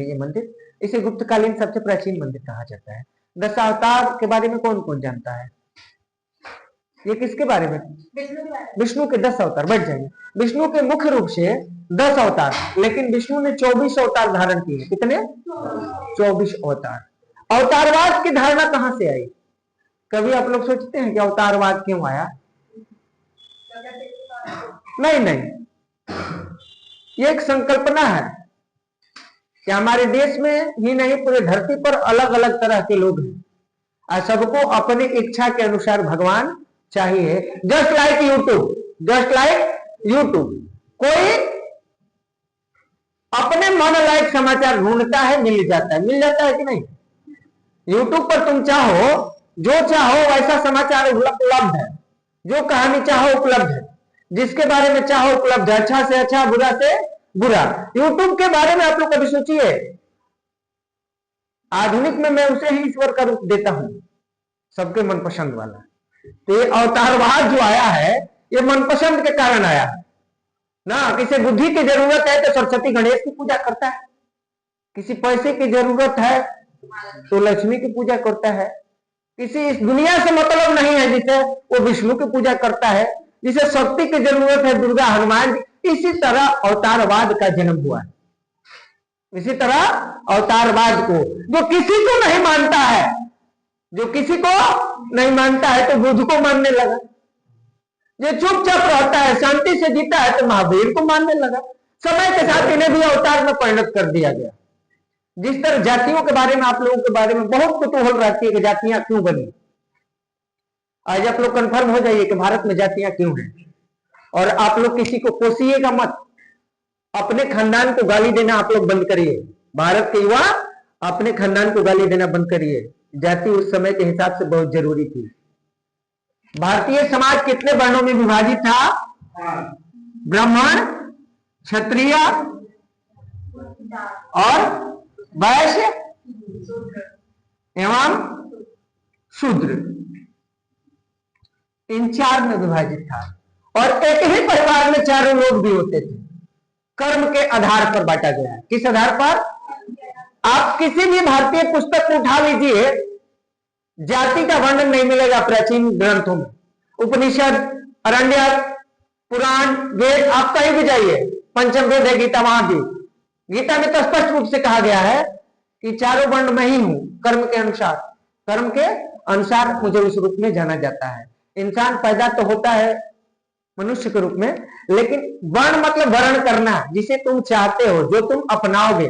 ये मंदिर, इसे गुप्तकालीन सबसे प्राचीन मंदिर कहा जाता है। 10 अवतार के बारे में कौन कौन जानता है? ये किसके बारे में? विष्णु के 10 अवतार। बैठ जाइए। विष्णु के मुख्य रूप से 10 अवतार, लेकिन विष्णु ने 24 अवतार धारण किए। कितने? 24 अवतार। अवतारवाद की धारणा कहां से आई? कभी आप लोग सोचते हैं कि अवतारवाद क्यों आया? नहीं नहीं, ये एक संकल्पना है कि हमारे देश में ही नहीं पूरे धरती पर अलग अलग तरह के लोग हैं और सबको अपनी इच्छा के अनुसार भगवान चाहिए। Just like YouTube, just like YouTube, कोई अपने मन लायक समाचार ढूंढता है, मिल जाता है कि नहीं? यूट्यूब पर तुम चाहो, जो चाहो वैसा समाचार उपलब्ध है, जो कहानी चाहो उपलब्ध है, जिसके बारे में चाहो उपलब्ध है, अच्छा से अच्छा, बुरा से बुरा। यूट्यूब के बारे में आप लोग कभी सोचिए, आधुनिक में मैं उसे ही ईश्वर का रूप देता हूं, सबके मनपसंद वाला। तो ये अवतारवाद जो आया है, ये मनपसंद के कारण आया है ना। किसी बुद्धि की जरूरत है तो सरस्वती गणेश की पूजा करता है, किसी पैसे की जरूरत है तो लक्ष्मी की पूजा करता है, किसी इस दुनिया से मतलब नहीं है जिसे वो विष्णु की पूजा करता है, जिसे शक्ति की जरूरत है दुर्गा हनुमान जी। इसी तरह अवतारवाद का जन्म हुआ है। इसी तरह अवतारवाद को जो किसी को नहीं मानता है, जो किसी को नहीं मानता है तो बुद्ध को मानने लगा, जो चुपचाप रहता है, शांति से जीता है तो महावीर को मानने लगा। समय के साथ इन्हें भी अवतार में परिणत कर दिया गया। जिस तरह जातियों के बारे में आप लोगों के बारे में बहुत कुतूहल रहती है कि जातियां क्यों बनी, आज आप लोग कंफर्म हो जाइए कि भारत में जातियां क्यों हैं। और आप लोग किसी को कोसिएगा मत, अपने खानदान को गाली देना आप लोग बंद करिए। भारत के युवा अपने खानदान को गाली देना बंद करिए। जाति उस समय के हिसाब से बहुत जरूरी थी। भारतीय समाज कितने वर्णों में विभाजित था? ब्राह्मण, क्षत्रिय और वैश्य एवं शूद्र, इन 4 में विभाजित था। और एक ही परिवार में चारों लोग भी होते थे। कर्म के आधार पर बांटा गया है। किस आधार पर? आप किसी भी भारतीय पुस्तक को उठा लीजिए, जाति का वर्णन नहीं मिलेगा प्राचीन ग्रंथों में। उपनिषद, अरण्यक, पुराण, वेद, आप कहीं भी जाइए, पंचम वेद है गीता, वहां भी गीता में तो स्पष्ट रूप से कहा गया है कि चारों वर्ण मैं ही हूं, कर्म के अनुसार। कर्म के अनुसार मुझे उस रूप में जाना जाता है। इंसान पैदा तो होता है मनुष्य के रूप में, लेकिन वर्ण मतलब वर्ण करना, जिसे तुम चाहते हो, जो तुम अपनाओगे।